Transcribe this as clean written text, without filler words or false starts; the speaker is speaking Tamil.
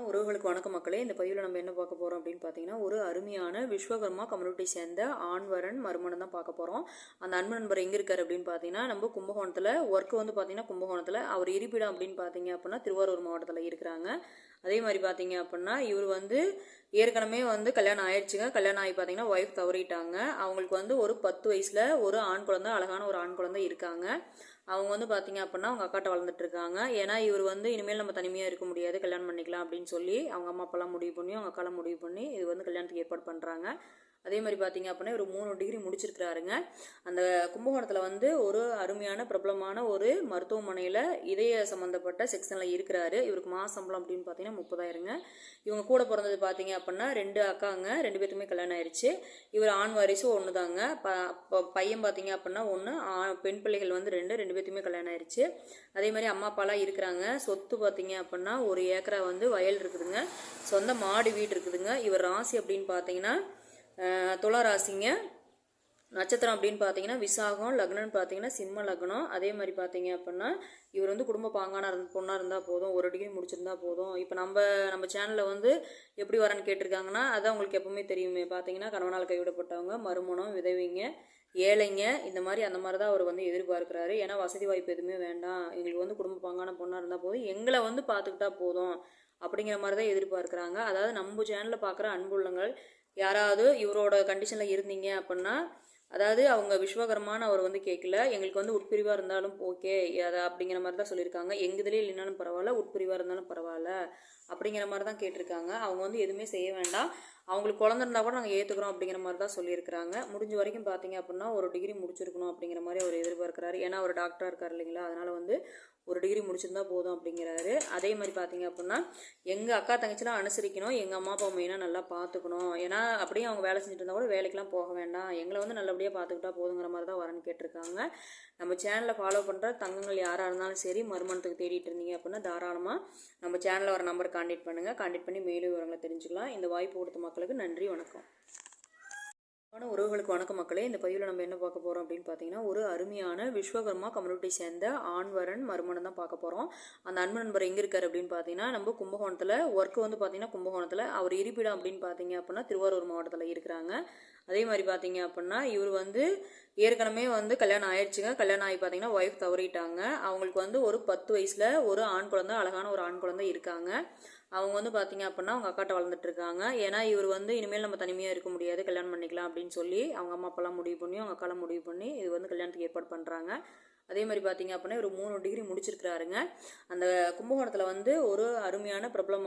உறவுகளுக்கு வணக்கம் மக்களே. இந்த பதிவில் நம்ம என்ன பார்க்க போகிறோம் அப்படின்னு பார்த்தீங்கன்னா, ஒரு அருமையான விஸ்வகர்மா கம்யூனிட்டி சேர்ந்த ஆண்வரன் மறுமணம் தான் பார்க்க போகிறோம். அந்த அன்பு நண்பர் எங்கே இருக்கார் அப்படின்னு பார்த்தீங்கன்னா, நம்ம கும்பகோணத்தில் ஒர்க்கு வந்து பார்த்தீங்கன்னா கும்பகோணத்தில், அவர் இருப்பிடம் அப்படின்னு பார்த்தீங்க அப்படின்னா திருவாரூர் மாவட்டத்தில் இருக்கிறாங்க. அதே மாதிரி பார்த்தீங்க அப்படின்னா இவர் வந்து ஏற்கனவே வந்து கல்யாணம் ஆயிடுச்சுங்க. கல்யாணம் ஆகி பார்த்தீங்கன்னா ஒய்ஃப் தவறிட்டாங்க. அவங்களுக்கு வந்து ஒரு 10 வயசில் ஒரு ஆண் குழந்தை, அழகான ஒரு ஆண் குழந்தை இருக்காங்க. அவங்க வந்து பார்த்தீங்க அப்படின்னா அவங்க அக்காட்ட வளர்ந்துட்டு இருக்காங்க. ஏன்னா இவர் வந்து இனிமேல் நம்ம தனிமையாக இருக்க முடியாது, கல்யாணம் பண்ணிக்கலாம் அப்படின்னு சொல்லி அவங்க அம்மா அப்பாலாம் முடிவு பண்ணி அவங்க அக்காலாம் முடிவு பண்ணி இது வந்து கல்யாணத்துக்கு ஏற்பாடு பண்ணுறாங்க. அதே மாதிரி பார்த்தீங்க அப்படின்னா ஒரு 3 டிகிரி முடிச்சிருக்கிறாருங்க. அந்த கும்பகோணத்தில் வந்து ஒரு அருமையான பிரபலமான ஒரு மருத்துவமனையில் இதய சம்மந்தப்பட்ட செக்ஷனில் இருக்கிறாரு. இவருக்கு மாத சம்பளம் அப்படின்னு பார்த்தீங்கன்னா 30,000ங்க. இவங்க கூட பிறந்தது பார்த்தீங்க அப்படின்னா 2 அக்காங்க, 2 பேத்துக்குமே கல்யாணம் ஆயிடுச்சு. இவர் ஆண் வாரிசு ஒன்று தாங்க. பையன் பார்த்தீங்க அப்படின்னா 1, பெண் பிள்ளைகள் வந்து 2 பேத்துக்குமே கல்யாணம் ஆயிடுச்சு. அதே மாதிரி அம்மா அப்பாலாம் இருக்கிறாங்க. சொத்து பார்த்தீங்க அப்படின்னா 1 ஏக்கரா வந்து வயல் இருக்குதுங்க. சொந்த மாடு வீடு இருக்குதுங்க. இவர் ராசி அப்படின்னு பார்த்தீங்கன்னா துலா ராசிங்க. நட்சத்திரம் அப்படின்னு பார்த்தீங்கன்னா விசாகம், லக்னம்னு பார்த்தீங்கன்னா சிம்ம லக்னம். அதே மாதிரி பார்த்தீங்க அப்படின்னா இவர் வந்து குடும்ப பாங்கான பொண்ணாக இருந்தால் போதும், 1 டிகிரி முடிச்சிருந்தா போதும். இப்போ நம்ம சேனலில் வந்து எப்படி வரேன்னு கேட்டிருக்காங்கன்னா, அதான் உங்களுக்கு எப்பவுமே தெரியுமே பார்த்தீங்கன்னா கணவனால் கைவிடப்பட்டவங்க, மறுமணம், விதவைங்க, ஏழைங்க, இந்த மாதிரி அந்த மாதிரி தான் அவர் வந்து எதிர்பார்க்குறாரு. ஏன்னா வசதி வாய்ப்பு எதுவுமே வேண்டாம், எங்களுக்கு வந்து குடும்ப பாங்கான பொண்ணாக இருந்தால் போதும், எங்களை வந்து பார்த்துக்கிட்டா போதும் அப்படிங்கிற மாதிரி தான் எதிர்பார்க்குறாங்க. அதாவது நம்ம சேனலில் பார்க்குற அன்புள்ளங்கள் யாராவது இவரோட கண்டிஷனில் இருந்தீங்க அப்படின்னா, அதாவது அவங்க விஸ்வகர்மான்னு அவர் வந்து கேட்கல, எங்களுக்கு வந்து உட்பிரிவாக இருந்தாலும் ஓகே அதை அப்படிங்கிற மாதிரி தான் சொல்லியிருக்காங்க. எங்குதுலேயே இல்லைனாலும் பரவாயில்ல, உட்பிரிவாக இருந்தாலும் பரவாயில்ல அப்படிங்கிற மாதிரி தான் கேட்டிருக்காங்க. அவங்க வந்து எதுவுமே செய்ய வேண்டாம், அவங்களுக்கு குழந்தை இருந்தால் கூட நாங்கள் ஏற்றுக்கிறோம் அப்படிங்கிற மாதிரி தான் சொல்லியிருக்கிறாங்க. முடிஞ்ச வரைக்கும் பார்த்தீங்க அப்படின்னா 1 டிகிரி முடிச்சிருக்கணும் அப்படிங்கிற மாதிரி அவர் எதிர்பார்க்குறாரு. ஏன்னா அவர் டாக்டராக இருக்கார் இல்லைங்களா, அதனால் வந்து 1 டிகிரி முடிச்சிருந்தா போதும் அப்படிங்கிறாரு. அதே மாதிரி பார்த்தீங்க அப்படின்னா எங்கள் அக்கா தங்கச்சிலாம் அனுசரிக்கணும், எங்கள் அம்மா அப்பா மெயினாக நல்லா பார்த்துக்கணும். ஏன்னா அப்படியே அவங்க வேலை செஞ்சுட்டு இருந்தால் கூட வேலைக்கெலாம் போக வேண்டாம், எங்களை வந்து நல்லபடியாக பார்த்துக்கிட்டா போதுங்கிற மாதிரி தான் வரேன்னு கேட்டிருக்காங்க. நம்ம சேனலில் ஃபாலோ பண்ணுற தங்கங்கள் யாராக இருந்தாலும் சரி, மறுமணத்துக்கு தேடிட்டு இருந்தீங்க அப்படின்னா தாராளமாக நம்ம சேனலில் வர நம்பர் கான்டெக்ட் பண்ணுங்கள். கான்டெக்ட் பண்ணி மேலும் விவரங்களை தெரிஞ்சுக்கலாம். இந்த வாய்ப்பு கொடுத்த மக்களுக்கு நன்றி, வணக்கம். உறவுகளுக்கு வணக்கம் மக்களே. இந்த பதிவில் நம்ம என்ன பார்க்க போகிறோம் அப்படின்னு பார்த்தீங்கன்னா, ஒரு அருமையான விஸ்வகர்மா கம்யூனிட்டி சேர்ந்த ஆண்வரன் மறுமணம் தான் பார்க்க போகிறோம். அந்த அன்பு நண்பர் எங்கே இருக்கார் அப்படின்னு பார்த்தீங்கன்னா, நம்ம கும்பகோணத்தில் ஒர்க்கு வந்து பார்த்தீங்கன்னா கும்பகோணத்தில், அவர் இருப்பிடம் அப்படின்னு பார்த்தீங்க அப்படின்னா திருவாரூர் மாவட்டத்தில் இருக்கிறாங்க. அதே மாதிரி பார்த்தீங்க அப்படின்னா இவர் வந்து ஏற்கனவே வந்து கல்யாணம் ஆயிடுச்சுங்க. கல்யாணம் ஆகி பார்த்தீங்கன்னா ஒய்ஃப் தவறிட்டாங்க. அவங்களுக்கு வந்து ஒரு 10 வயசில் ஒரு ஆண் குழந்தை, அழகான ஒரு ஆண் குழந்தை இருக்காங்க. அவங்க வந்து பார்த்தீங்க அப்படின்னா அவங்க அக்காட்ட வளர்ந்துட்டு இருக்காங்க. ஏன்னா இவர் வந்து இனிமேல் நம்ம தனிமையாக இருக்க முடியாது, கல்யாணம் பண்ணிக்கலாம் அப்படின்னு சொல்லி அவங்க அம்மா அப்பாலாம் முடிவு பண்ணி அவங்க அக்காலாம் முடிவு பண்ணி இது வந்து கல்யாணத்துக்கு ஏற்பாடு பண்ணுறாங்க. அதே மாதிரி பார்த்தீங்க அப்படின்னா ஒரு 3 டிகிரி முடிச்சிருக்கிறாருங்க. அந்த கும்பகோணத்தில் வந்து ஒரு அருமையான பிரபலமான